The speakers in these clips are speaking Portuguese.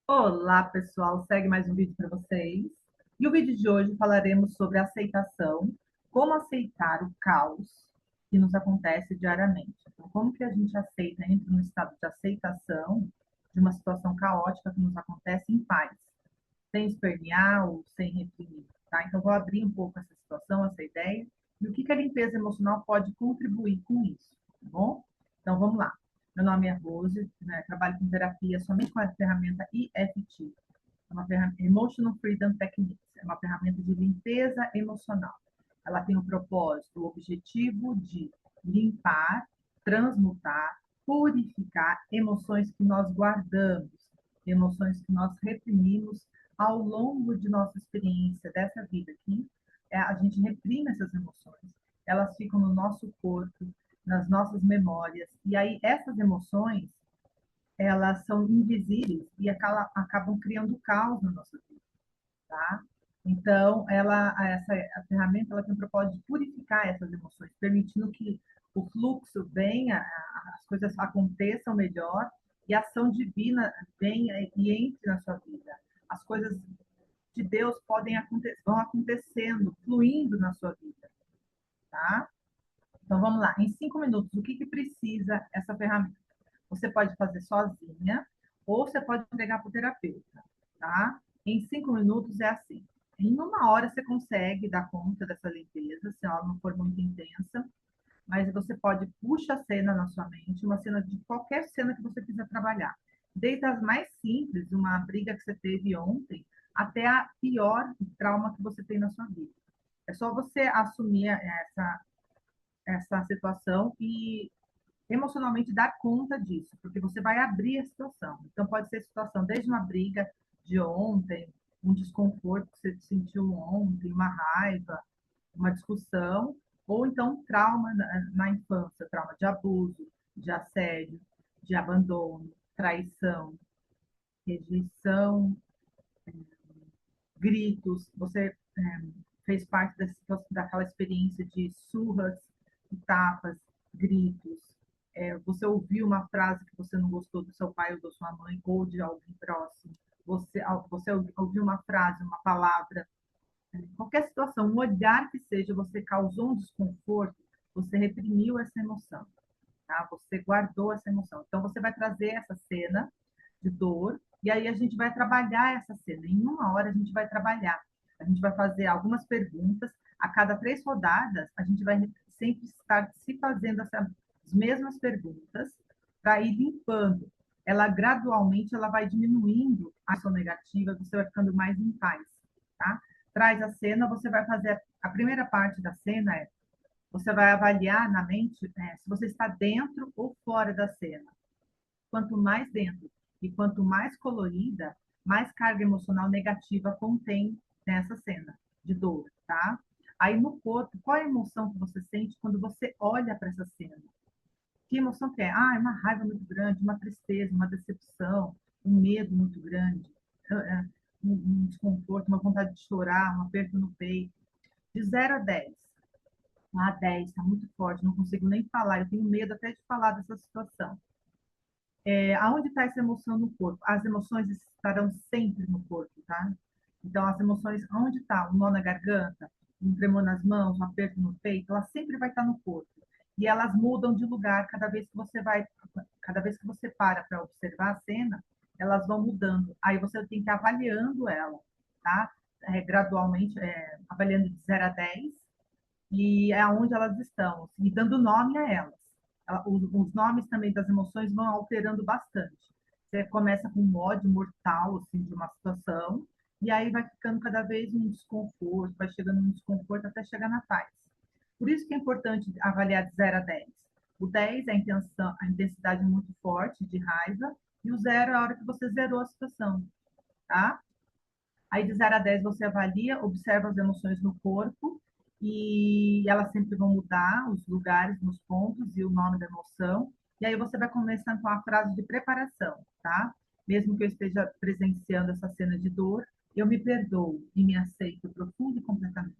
Olá, pessoal. Segue mais um vídeo para vocês. E o vídeo de hoje falaremos sobre aceitação, como aceitar o caos que nos acontece diariamente. Então, como que a gente aceita, entra no estado de aceitação de uma situação caótica que nos acontece em paz, sem espernear ou sem reprimir, tá? Então, vou abrir um pouco essa situação, essa ideia, e o que que a limpeza emocional pode contribuir com isso, tá bom? Então, vamos lá. Meu nome é Rose, né, trabalho com terapia somente com a ferramenta EFT, é uma ferramenta Emotional Freedom Techniques, é uma ferramenta de limpeza emocional. Ela tem o propósito, o objetivo de limpar, transmutar, purificar emoções que nós guardamos, emoções que nós reprimimos ao longo de nossa experiência dessa vida aqui. A gente reprime essas emoções, elas ficam no nosso corpo, nas nossas memórias, e aí essas emoções elas são invisíveis e acabam criando caos na nossa vida, tá? Então, a ferramenta, ela tem o propósito de purificar essas emoções, permitindo que o fluxo venha, as coisas aconteçam melhor e a ação divina venha e entre na sua vida. As coisas de Deus vão acontecendo, fluindo na sua vida, tá? Então, vamos lá. Em 5 minutos, o que que precisa essa ferramenta? Você pode fazer sozinha ou você pode entregar para o terapeuta, tá? Em 5 minutos é assim. Em uma hora você consegue dar conta dessa limpeza, se ela não for muito intensa, mas você pode puxar a cena na sua mente, uma cena de qualquer cena que você quiser trabalhar. Desde as mais simples, uma briga que você teve ontem, até a pior trauma que você tem na sua vida. É só você assumir essa situação e emocionalmente dar conta disso, porque você vai abrir a situação. Então, pode ser situação desde uma briga de ontem, um desconforto que você sentiu ontem, uma raiva, uma discussão, ou então um trauma na infância, trauma de abuso, de assédio, de abandono, traição, rejeição, gritos. Você fez parte daquela experiência de surras, tapas, gritos. Você ouviu uma frase que você não gostou do seu pai ou da sua mãe ou de alguém próximo. Você ouviu uma frase, uma palavra, qualquer situação, um olhar que seja, você causou um desconforto, você reprimiu essa emoção, tá? Você guardou essa emoção. Então, você vai trazer essa cena de dor, e aí a gente vai trabalhar essa cena. Em uma hora, a gente vai trabalhar. A gente vai fazer algumas perguntas. A cada 3 rodadas, a gente vai sempre estar se fazendo essas mesmas perguntas para ir limpando. Ela gradualmente ela vai diminuindo a ação negativa, você vai ficando mais em paz, tá? Traz a cena, você vai fazer a primeira parte da cena você vai avaliar na mente se você está dentro ou fora da cena. Quanto mais dentro e quanto mais colorida, mais carga emocional negativa contém nessa cena de dor, tá? Aí no corpo, qual é a emoção que você sente quando você olha para essa cena? Que emoção que é? Ah, é uma raiva muito grande, uma tristeza, uma decepção, um medo muito grande, um desconforto, uma vontade de chorar, um aperto no peito. De 0 a 10. Ah, 10, está muito forte, não consigo nem falar, eu tenho medo até de falar dessa situação. Aonde está essa emoção no corpo? As emoções estarão sempre no corpo, tá? Então, as emoções, onde está? Um nó na garganta, um tremor nas mãos, um aperto no peito, ela sempre vai estar no corpo. E elas mudam de lugar cada vez que você para observar a cena, elas vão mudando. Aí você tem que ir avaliando ela, tá? Gradualmente, avaliando de 0 a 10, e é onde elas estão, e dando nome a elas. Os nomes também das emoções vão alterando bastante. Você começa com um ódio mortal assim, de uma situação, e aí vai ficando cada vez um desconforto, vai chegando um desconforto até chegar na paz. Por isso que é importante avaliar de 0 a 10. O 10 é a intensidade muito forte de raiva, e o 0 é a hora que você zerou a situação, tá? Aí de 0 a 10 você avalia, observa as emoções no corpo e elas sempre vão mudar, os lugares nos pontos e o nome da emoção. E aí você vai começar com a frase de preparação, tá? Mesmo que eu esteja presenciando essa cena de dor, eu me perdoo e me aceito profundo e completamente.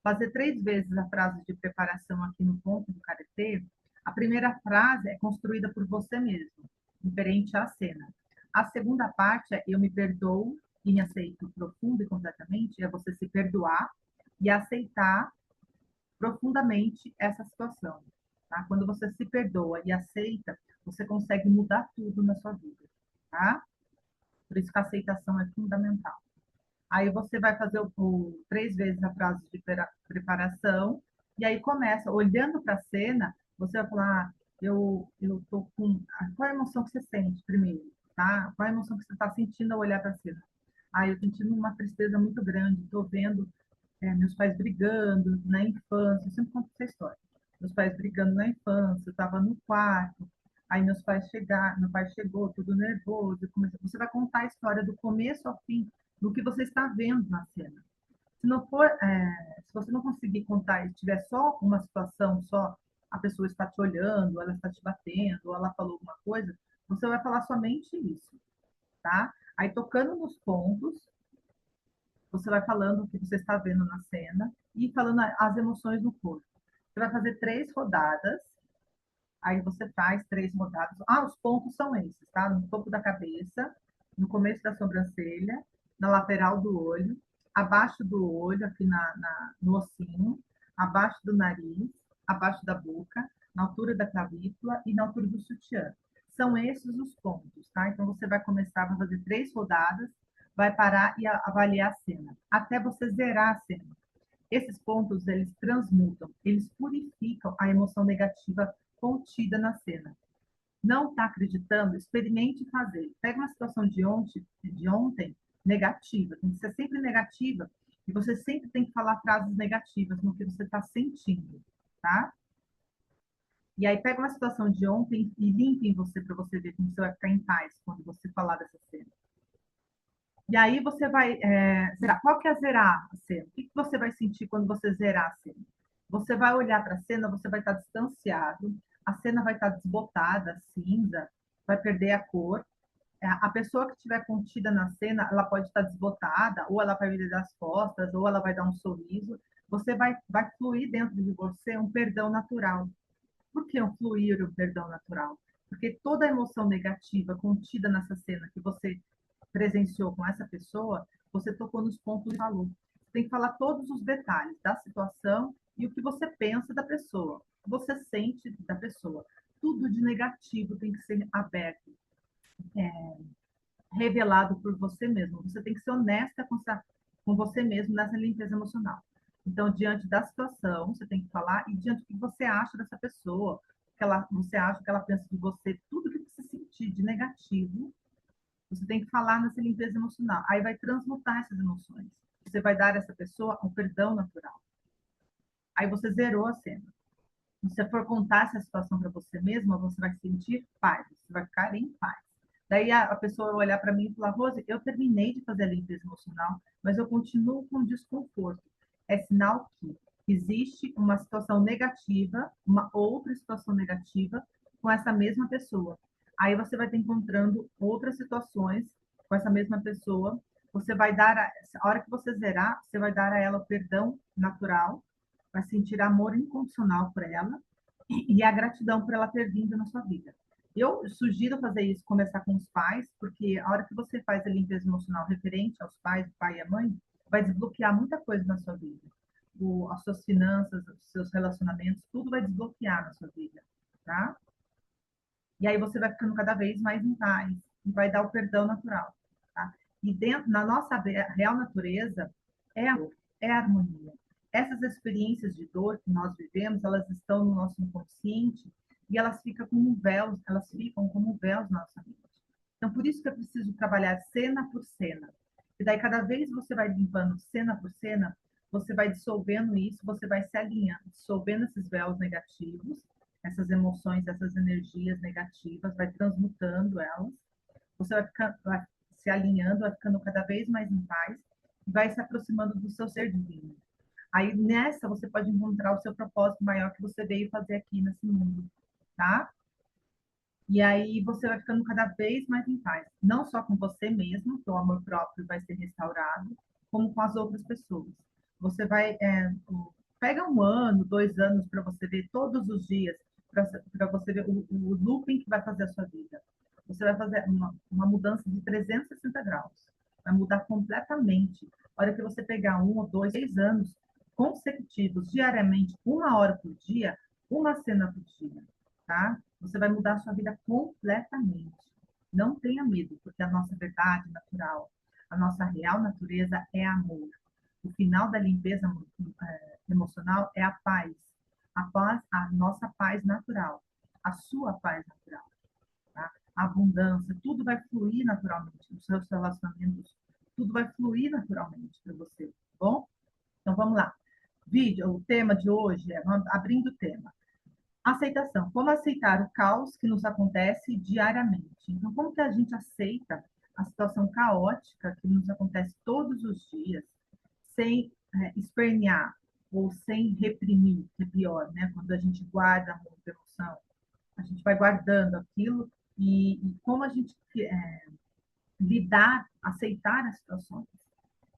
Fazer 3 vezes a frase de preparação aqui no ponto do karatê, a primeira frase é construída por você mesmo, diferente à cena. A segunda parte é eu me perdoo e me aceito profundo e completamente, é você se perdoar e aceitar profundamente essa situação. Tá? Quando você se perdoa e aceita, você consegue mudar tudo na sua vida. Tá? Por isso que a aceitação é fundamental. Aí você vai fazer 3 vezes a frase de preparação, e aí começa, olhando para a cena, você vai falar, eu tô com... Qual é a emoção que você sente primeiro, tá? Qual é a emoção que você está sentindo ao olhar para a cena? Ah, eu sentindo uma tristeza muito grande, estou vendo meus pais brigando na infância, eu sempre conto essa história. Meus pais brigando na infância, eu estava no quarto, aí meus pais chegaram, meu pai chegou, tudo nervoso, você vai contar a história do começo ao fim, do que você está vendo na cena. Se não for, se você não conseguir contar e tiver só uma situação, só a pessoa está te olhando, ela está te batendo, ou ela falou alguma coisa, você vai falar somente isso, tá? Aí tocando nos pontos, você vai falando o que você está vendo na cena e falando as emoções no corpo. Você vai fazer 3 rodadas, aí você faz 3 rodadas. Ah, os pontos são esses, tá? No topo da cabeça, no começo da sobrancelha, na lateral do olho, abaixo do olho, aqui no ossinho, abaixo do nariz, abaixo da boca, na altura da clavícula e na altura do sutiã. São esses os pontos, tá? Então você vai começar a fazer 3 rodadas, vai parar e avaliar a cena, até você zerar a cena. Esses pontos, eles transmutam, eles purificam a emoção negativa contida na cena. Não está acreditando? Experimente fazer. Pega uma situação de ontem negativa, tem que ser sempre negativa, e você sempre tem que falar frases negativas no que você está sentindo, tá? E aí pega uma situação de ontem e limpe em você para você ver como você vai ficar em paz quando você falar dessa cena. E aí você vai zerar. Qual que é zerar a cena? O que você vai sentir quando você zerar a cena? Você vai olhar para a cena, você vai estar distanciado, a cena vai estar desbotada, cinza, vai perder a cor. A pessoa que estiver contida na cena, ela pode estar desbotada, ou ela vai virar as costas, ou ela vai dar um sorriso. Você vai fluir dentro de você um perdão natural. Por que um fluir, um perdão natural? Porque toda emoção negativa contida nessa cena que você presenciou com essa pessoa, você tocou nos pontos e falou. Você tem que falar todos os detalhes da situação e o que você pensa da pessoa, o que você sente da pessoa. Tudo de negativo tem que ser aberto, revelado por você mesmo. Você tem que ser honesta com você mesmo nessa limpeza emocional. Então, diante da situação, você tem que falar e diante do que você acha dessa pessoa, você acha que ela pensa de você, tudo que você sentir de negativo, você tem que falar nessa limpeza emocional. Aí vai transmutar essas emoções. Você vai dar a essa pessoa um perdão natural. Aí você zerou a cena. Se você for contar essa situação para você mesma, você vai sentir paz, você vai ficar em paz. Daí a pessoa vai olhar para mim e falar, Rose, eu terminei de fazer a limpeza emocional, mas eu continuo com desconforto. É sinal que existe uma situação negativa, uma outra situação negativa com essa mesma pessoa. Aí você vai estar encontrando outras situações com essa mesma pessoa. Você vai dar, a hora que você zerar, você vai dar a ela o perdão natural, vai sentir amor incondicional por ela e a gratidão por ela ter vindo na sua vida. Eu sugiro fazer isso, começar com os pais, porque a hora que você faz a limpeza emocional referente aos pais, o pai e a mãe, vai desbloquear muita coisa na sua vida. As suas finanças, os seus relacionamentos, tudo vai desbloquear na sua vida, tá? E aí você vai ficando cada vez mais em paz e vai dar o perdão natural, tá? E dentro, na nossa real natureza, é amor, é harmonia. Essas experiências de dor que nós vivemos, elas estão no nosso inconsciente e elas ficam como véus na nossa mente. Então, por isso que é preciso trabalhar cena por cena. E daí, cada vez você vai limpando cena por cena, você vai dissolvendo isso, você vai se alinhando, dissolvendo esses véus negativos, essas emoções, essas energias negativas, vai transmutando elas, você vai se alinhando, vai ficando cada vez mais em paz, e vai se aproximando do seu ser divino. Aí nessa você pode encontrar o seu propósito maior que você veio fazer aqui nesse mundo, tá? E aí você vai ficando cada vez mais em paz, não só com você mesmo, que o amor próprio vai ser restaurado, como com as outras pessoas. Você vai, pega 1 ano, 2 anos para você ver todos os dias, para você ver o looping que vai fazer a sua vida. Você vai fazer uma mudança de 360 graus. Vai mudar completamente. A hora que você pegar 1 ou 2, 3 anos consecutivos, diariamente, 1 hora por dia, uma cena por dia, tá? Você vai mudar a sua vida completamente. Não tenha medo, porque a nossa verdade natural, a nossa real natureza é amor. O final da limpeza emocional é a paz, a nossa paz natural, a sua paz natural, tá? A abundância, tudo vai fluir naturalmente, os seus relacionamentos, tudo vai fluir naturalmente para você, tá bom? Então vamos lá. O tema de hoje é, abrindo o tema, aceitação. Como aceitar o caos que nos acontece diariamente? Então, como que a gente aceita a situação caótica que nos acontece todos os dias, sem espernear ou sem reprimir, que é pior, né? Quando a gente guarda muita emoção, a gente vai guardando aquilo e como a gente lidar, aceitar as situações.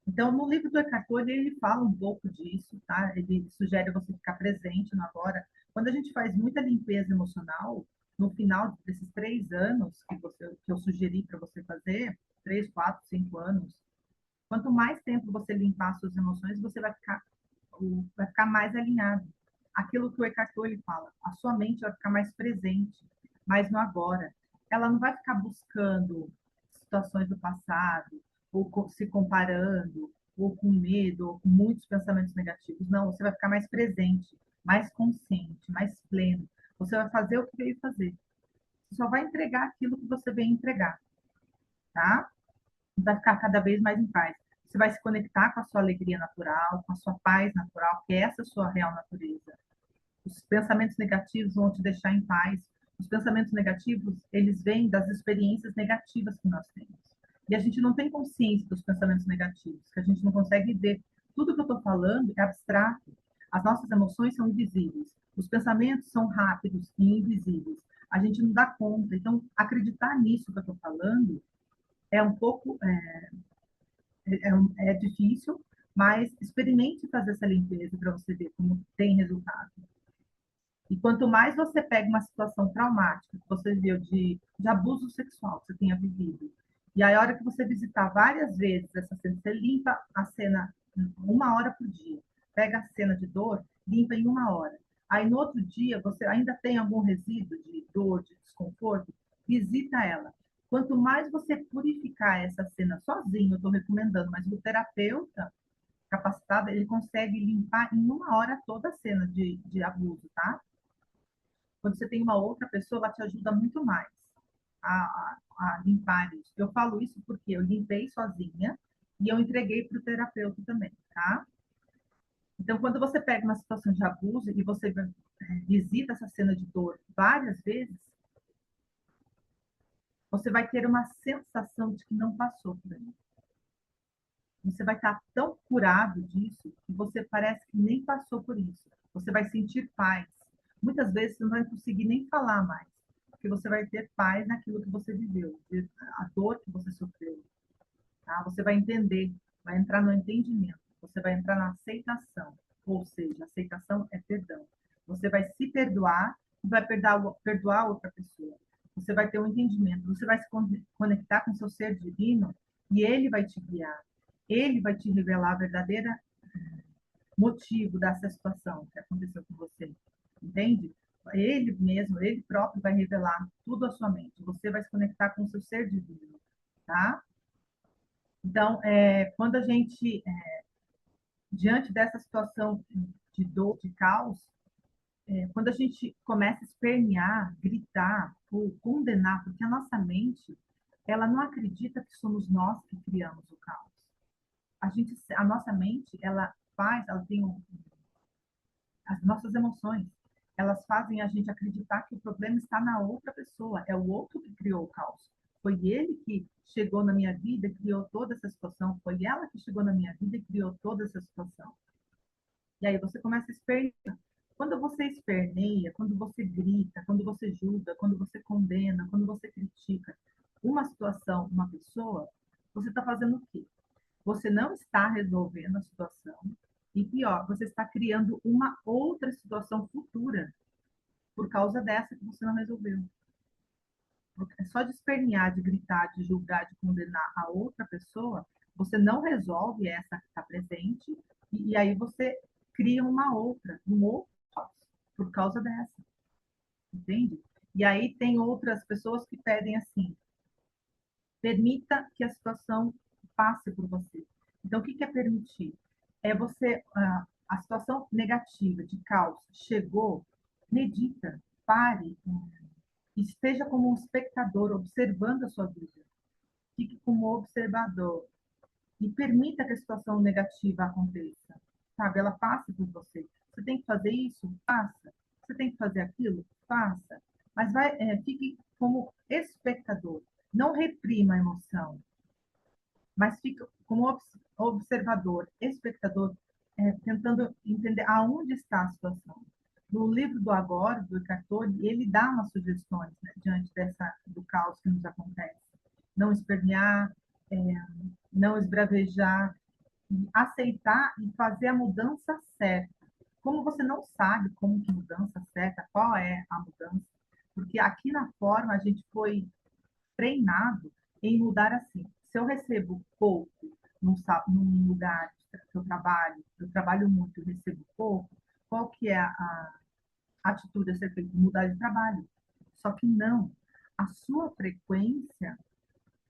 Então, no livro do Eckhart Tolle, ele fala um pouco disso, tá? Ele sugere você ficar presente no agora. Quando a gente faz muita limpeza emocional, no final desses 3 anos que eu sugeri para você fazer, 3, 4, 5 anos, quanto mais tempo você limpar suas emoções, você vai ficar mais alinhado. Aquilo que o Eckhart Tolle fala, a sua mente vai ficar mais presente, mais no agora. Ela não vai ficar buscando situações do passado, ou se comparando, ou com medo, ou com muitos pensamentos negativos. Não, você vai ficar mais presente, mais consciente, mais pleno. Você vai fazer o que veio fazer. Você só vai entregar aquilo que você veio entregar, tá? Vai ficar cada vez mais em paz. Você vai se conectar com a sua alegria natural, com a sua paz natural, que é essa sua real natureza. Os pensamentos negativos vão te deixar em paz. Os pensamentos negativos, eles vêm das experiências negativas que nós temos. E a gente não tem consciência dos pensamentos negativos, que a gente não consegue ver. Tudo que eu estou falando é abstrato. As nossas emoções são invisíveis. Os pensamentos são rápidos e invisíveis. A gente não dá conta. Então, acreditar nisso que eu estou falando é um pouco é difícil, mas experimente fazer essa limpeza para você ver como tem resultado. E quanto mais você pega uma situação traumática que você viu de abuso sexual que você tenha vivido, e aí a hora que você visitar várias vezes essa cena, você limpa a cena 1 hora por dia. Pega a cena de dor, limpa em 1 hora. Aí no outro dia você ainda tem algum resíduo de dor, de desconforto, visita ela. Quanto mais você purificar essa cena sozinho, eu estou recomendando, mas o terapeuta capacitado, ele consegue limpar em 1 hora toda a cena de abuso, tá? Quando você tem uma outra pessoa, ela te ajuda muito mais a limpar isso. Eu falo isso porque eu limpei sozinha e eu entreguei para o terapeuta também, tá? Então, quando você pega uma situação de abuso e você visita essa cena de dor várias vezes, você vai ter uma sensação de que não passou por aí. Você vai estar tão curado disso que você parece que nem passou por isso. Você vai sentir paz. Muitas vezes você não vai conseguir nem falar mais, porque você vai ter paz naquilo que você viveu, a dor que você sofreu. Tá? Você vai entender, vai entrar no entendimento, você vai entrar na aceitação. Ou seja, aceitação é perdão. Você vai se perdoar e vai perdoar outra pessoa. Você vai ter um entendimento, você vai se conectar com seu ser divino e ele vai te guiar. Ele vai te revelar a verdadeira motivo dessa situação que aconteceu com você. Entende? Ele mesmo, ele próprio vai revelar tudo à sua mente. Você vai se conectar com o seu ser divino, tá? Então, quando a gente, diante dessa situação de dor, de caos, quando a gente começa a espernear, gritar ou condenar, porque a nossa mente, ela não acredita que somos nós que criamos o caos. A nossa mente, ela tem as nossas emoções, elas fazem a gente acreditar que o problema está na outra pessoa, é o outro que criou o caos. Foi ele que chegou na minha vida e criou toda essa situação, foi ela que chegou na minha vida e criou toda essa situação. E aí você começa a espernear. Quando você esperneia, quando você grita, quando você julga, quando você condena, quando você critica uma situação, uma pessoa, você está fazendo o quê? Você não está resolvendo a situação e pior, você está criando uma outra situação futura por causa dessa que você não resolveu. Só de espernear, de gritar, de julgar, de condenar a outra pessoa, você não resolve essa que está presente, e aí você cria uma outra, um outro caos, por causa dessa, entende? E aí tem outras pessoas que pedem assim, permita que a situação passe por você. Então, o que é permitir? É você, a situação negativa, de caos, chegou, medita, pare, esteja como um espectador, observando a sua vida. Fique como observador e permita que a situação negativa aconteça. Sabe? Ela passe por você. Você tem que fazer isso? Faça. Você tem que fazer aquilo? Faça. Mas fique como espectador. Não reprima a emoção, mas fique como observador, espectador, tentando entender aonde está a situação. No livro do Agora, do Eckhart Tolle, ele dá umas sugestões, né, diante do caos que nos acontece. Não espernear, é, não esbravejar, aceitar e fazer a mudança certa. Como você não sabe como que mudança certa, qual é a mudança, porque aqui na forma a gente foi treinado em mudar assim. Se eu recebo pouco num lugar que eu trabalho muito e recebo pouco, qual que é a atitude a ser feita? Mudar de trabalho. Só que não. A sua frequência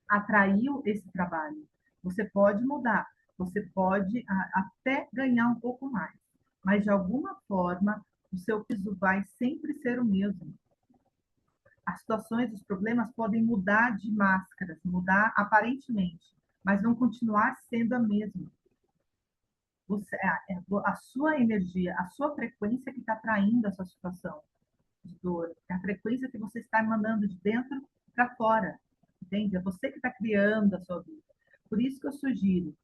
atraiu esse trabalho. Você pode mudar, você pode até ganhar um pouco mais, mas de alguma forma o seu piso vai sempre ser o mesmo. As situações, os problemas podem mudar de máscaras, mudar aparentemente, mas vão continuar sendo a mesma. A sua energia, a sua frequência que está atraindo essa situação de dor, é a frequência que você está emanando de dentro para fora, entende? É você que está criando a sua vida. Por isso que eu sugiro,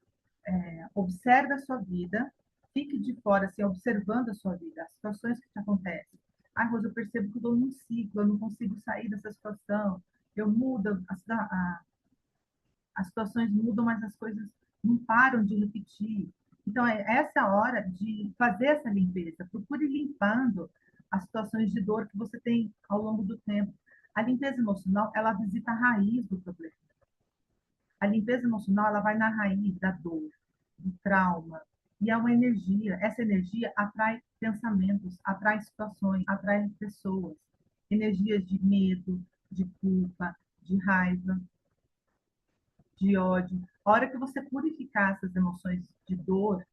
observe a sua vida, fique de fora, assim, observando a sua vida, as situações que te acontecem. Ah, Rosa, eu percebo que eu estou num ciclo, eu não consigo sair dessa situação, eu mudo, as situações mudam, mas as coisas não param de repetir. Então, essa a hora de fazer essa limpeza. Procure limpando as situações de dor que você tem ao longo do tempo. A limpeza emocional, ela visita a raiz do problema. A limpeza emocional, ela vai na raiz da dor, do trauma, e é uma energia. Essa energia atrai pensamentos, atrai situações, atrai pessoas. Energias de medo, de culpa, de raiva, de ódio. A hora que você purificar essas emoções de dor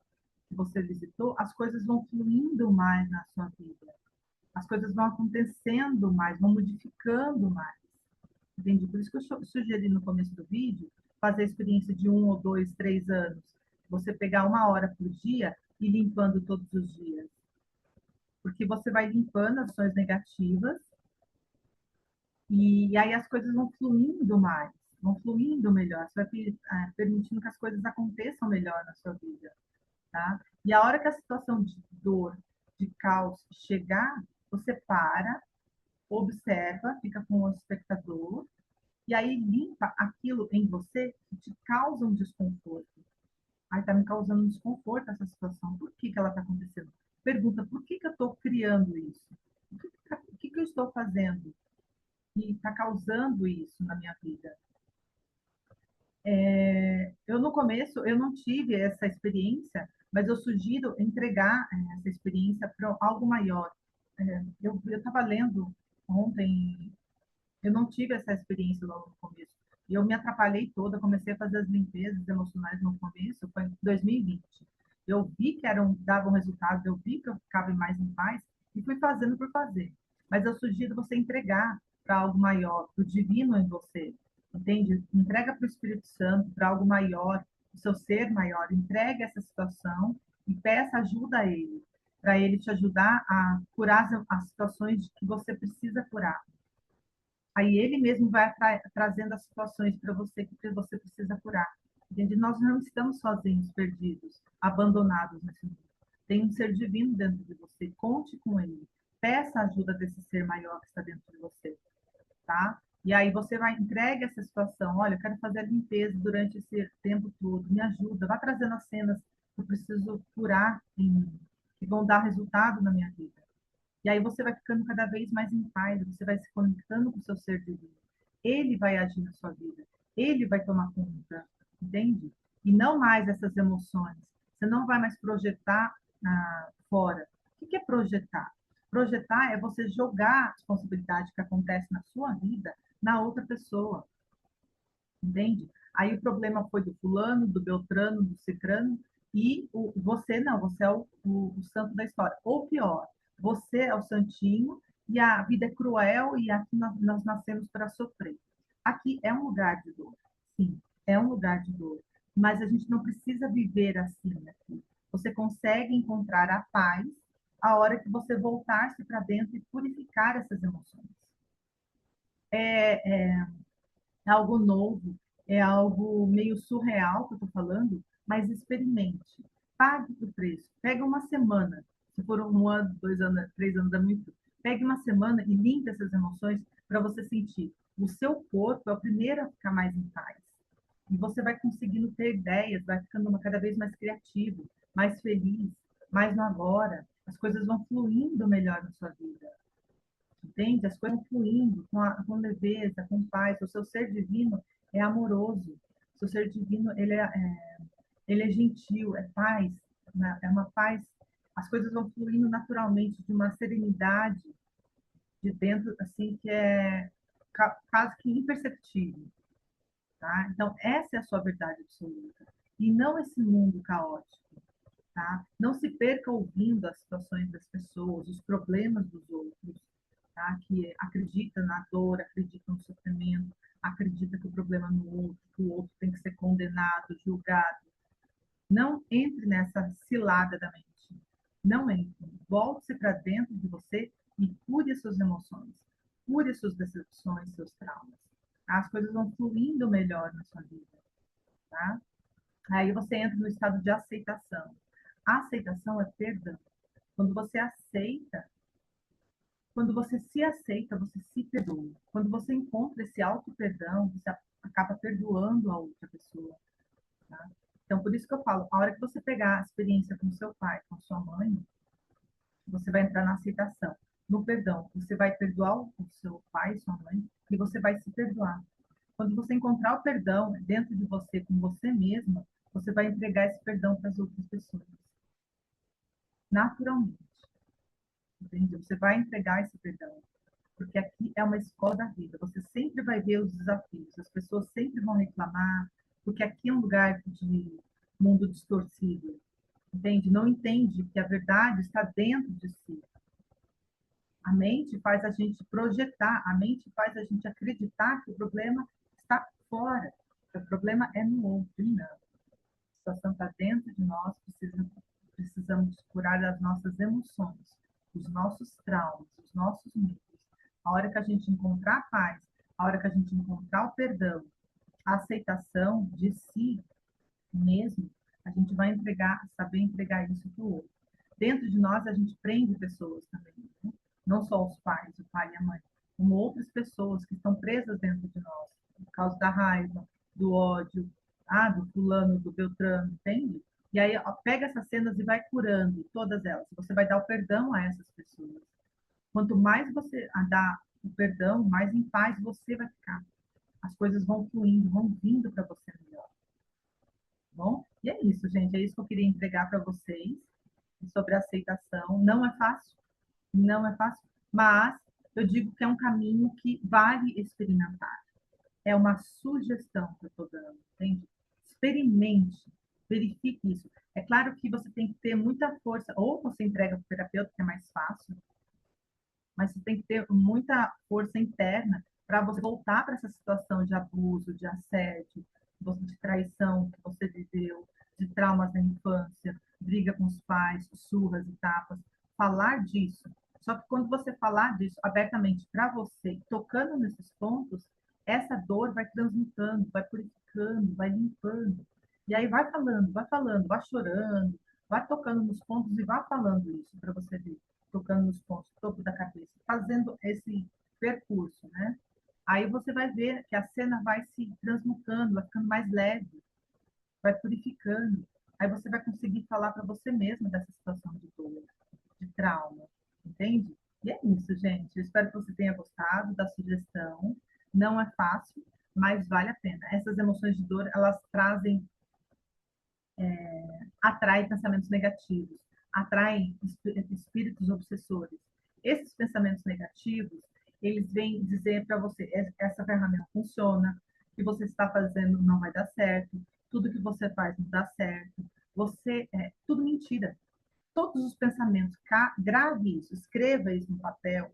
que você visitou, as coisas vão fluindo mais na sua vida. As coisas vão acontecendo mais, vão modificando mais. Entende? Por isso que eu sugeri no começo do vídeo fazer a experiência de 1 ou 2, 3 anos. Você pegar 1 hora por dia e limpando todos os dias. Porque você vai limpando as ações negativas e aí as coisas vão fluindo mais, vão fluindo melhor. Você vai permitindo que as coisas aconteçam melhor na sua vida, tá? E a hora que a situação de dor, de caos chegar, você para, observa, fica com o espectador e aí limpa aquilo em você que te causa um desconforto. Aí está me causando um desconforto essa situação. Por que ela está acontecendo? Pergunta, por que eu estou criando isso? O que eu estou fazendo que está causando isso na minha vida? Eu, no começo, eu não tive essa experiência, mas eu sugiro entregar essa experiência para algo maior. Eu estava lendo ontem, eu não tive essa experiência logo no começo. E eu me atrapalhei toda, comecei a fazer as limpezas emocionais no começo, foi em 2020. Eu vi que davam resultado, eu vi que eu ficava mais em paz e fui fazendo por fazer. Mas eu sugiro você entregar para algo maior, para o divino em você, entende? Entrega para o Espírito Santo, para algo maior, o seu ser maior. Entregue essa situação e peça ajuda a ele, para ele te ajudar a curar as situações que você precisa curar. Aí ele mesmo vai trazendo as situações para você que você precisa curar. Entende? Nós não estamos sozinhos, perdidos, abandonados nesse mundo. Tem um ser divino dentro de você. Conte com ele. Peça a ajuda desse ser maior que está dentro de você, tá? E aí você vai entregue essa situação. Olha, eu quero fazer a limpeza durante esse tempo todo. Me ajuda. Vá trazendo as cenas que eu preciso curar em mim, que vão dar resultado na minha vida. E aí você vai ficando cada vez mais em paz, você vai se conectando com o seu ser divino. ele vai agir na sua vida, ele vai tomar conta, entende? E não mais essas emoções. Você não vai mais projetar fora. O que é projetar? Projetar é você jogar a responsabilidade que acontece na sua vida na outra pessoa, entende? Aí o problema foi do fulano, do beltrano, do cicrano, e você não, você é o santo da história. Ou pior, você é o santinho e a vida é cruel e aqui nós nascemos para sofrer. Aqui é um lugar de dor, sim, é um lugar de dor, mas a gente não precisa viver assim aqui. Você consegue encontrar a paz a hora que você voltar-se para dentro e purificar essas emoções. É algo novo, é algo meio surreal que eu estou falando, mas experimente. Pague o preço. Pega uma semana. Se for 1 ano, 2 anos, 3 anos, é muito. Pegue uma semana e limpe essas emoções para você sentir. O seu corpo é o primeiro a ficar mais em paz. E você vai conseguindo ter ideias, vai ficando cada vez mais criativo, mais feliz, mais no agora. As coisas vão fluindo melhor na sua vida. Entende? As coisas fluindo com leveza, com paz. O seu ser divino é amoroso. O seu ser divino, ele é gentil, é paz, né? É uma paz. As coisas vão fluindo naturalmente, de uma serenidade de dentro, assim, que é quase que imperceptível, tá? Então, essa é a sua verdade absoluta. E não esse mundo caótico, tá? Não se perca ouvindo as situações das pessoas, os problemas dos outros, tá? Que acredita na dor, acredita no sofrimento, acredita que o problema é no outro, que o outro tem que ser condenado, julgado. Não entre nessa cilada da mente. Não entre. Volte-se para dentro de você e cure as suas emoções. Cure as suas decepções, seus traumas. As coisas vão fluindo melhor na sua vida, tá? Aí você entra no estado de aceitação. A aceitação é perdão. Quando você aceita, quando você se aceita, você se perdoa. Quando você encontra esse auto-perdão, você acaba perdoando a outra pessoa. Tá? Então, por isso que eu falo, a hora que você pegar a experiência com seu pai, com sua mãe, você vai entrar na aceitação. No perdão, você vai perdoar o seu pai, sua mãe, e você vai se perdoar. Quando você encontrar o perdão dentro de você, com você mesma, você vai entregar esse perdão para as outras pessoas. Naturalmente. Entendeu? Você vai entregar esse perdão. Porque aqui é uma escola da vida. Você sempre vai ver os desafios. As pessoas sempre vão reclamar, porque aqui é um lugar de mundo distorcido. Entende? Não entende que a verdade está dentro de si. A mente faz a gente projetar, a mente faz a gente acreditar que o problema está fora, que o problema é no outro, e não. A situação está dentro de nós, precisamos curar as nossas emoções, os nossos traumas, os nossos medos. A hora que a gente encontrar a paz, a hora que a gente encontrar o perdão, a aceitação de si mesmo, a gente vai saber entregar isso para o outro. Dentro de nós, a gente prende pessoas também, né? Não só os pais, o pai e a mãe, como outras pessoas que estão presas dentro de nós, por causa da raiva, do ódio, do fulano, do beltrano, entende? E aí, ó, pega essas cenas e vai curando todas elas. Você vai dar o perdão a essas pessoas. Quanto mais você dá o perdão, mais em paz você vai ficar. As coisas vão fluindo, vão vindo para você melhor. Bom, e é isso, gente. É isso que eu queria entregar para vocês sobre a aceitação. Não é fácil, não é fácil, mas eu digo que é um caminho que vale experimentar. É uma sugestão que eu estou dando, entende? Experimente, verifique isso. É claro que você tem que ter muita força, ou você entrega para o terapeuta, que é mais fácil, mas você tem que ter muita força interna para você voltar para essa situação de abuso, de assédio, de traição que você viveu, de traumas da infância, briga com os pais, surras e tapas. Falar disso. Só que quando você falar disso abertamente para você, tocando nesses pontos, essa dor vai transmutando, vai purificando, vai limpando. E aí vai falando, vai chorando, vai tocando nos pontos e vai falando isso para você ver, tocando nos pontos, topo da cabeça, fazendo esse percurso, né? Aí você vai ver que a cena vai se transmutando, vai ficando mais leve, vai purificando. Aí você vai conseguir falar para você mesmo dessa situação de dor, de trauma, entende? E é isso, gente. Eu espero que você tenha gostado da sugestão. Não é fácil, mas vale a pena. Essas emoções de dor, elas trazem, atraem pensamentos negativos, atraem espíritos obsessores. Esses pensamentos negativos, eles vêm dizer para você, essa ferramenta funciona, o que você está fazendo não vai dar certo, tudo que você faz não dá certo, tudo mentira. Todos os pensamentos, grave isso, escreva isso no papel,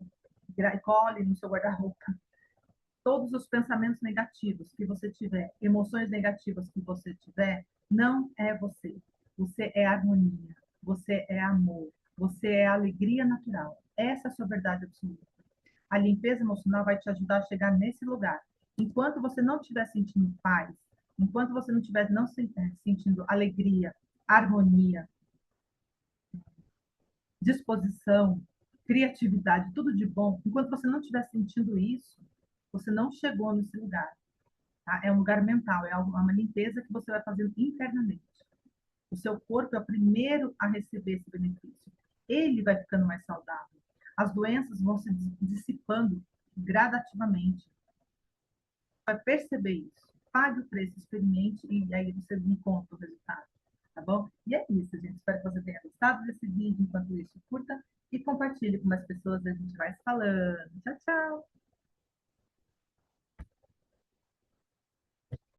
cole no seu guarda-roupa. Todos os pensamentos negativos que você tiver, emoções negativas que você tiver, não é você. Você é harmonia, você é amor, você é alegria natural. Essa é a sua verdade absoluta. A limpeza emocional vai te ajudar a chegar nesse lugar. Enquanto você não estiver sentindo paz, enquanto você não estiver não sentindo alegria, harmonia, disposição, criatividade, tudo de bom, enquanto você não estiver sentindo isso, você não chegou nesse lugar. Tá? É um lugar mental, é uma limpeza que você vai fazendo internamente. O seu corpo é o primeiro a receber esse benefício. Ele vai ficando mais saudável. As doenças vão se dissipando gradativamente. Vai perceber isso. Pague o preço, experimente e aí você me conta o resultado. Tá bom? E é isso, gente. Espero que você tenha gostado desse vídeo. Enquanto isso, curta e compartilhe com mais pessoas. A gente vai se falando. Tchau, tchau!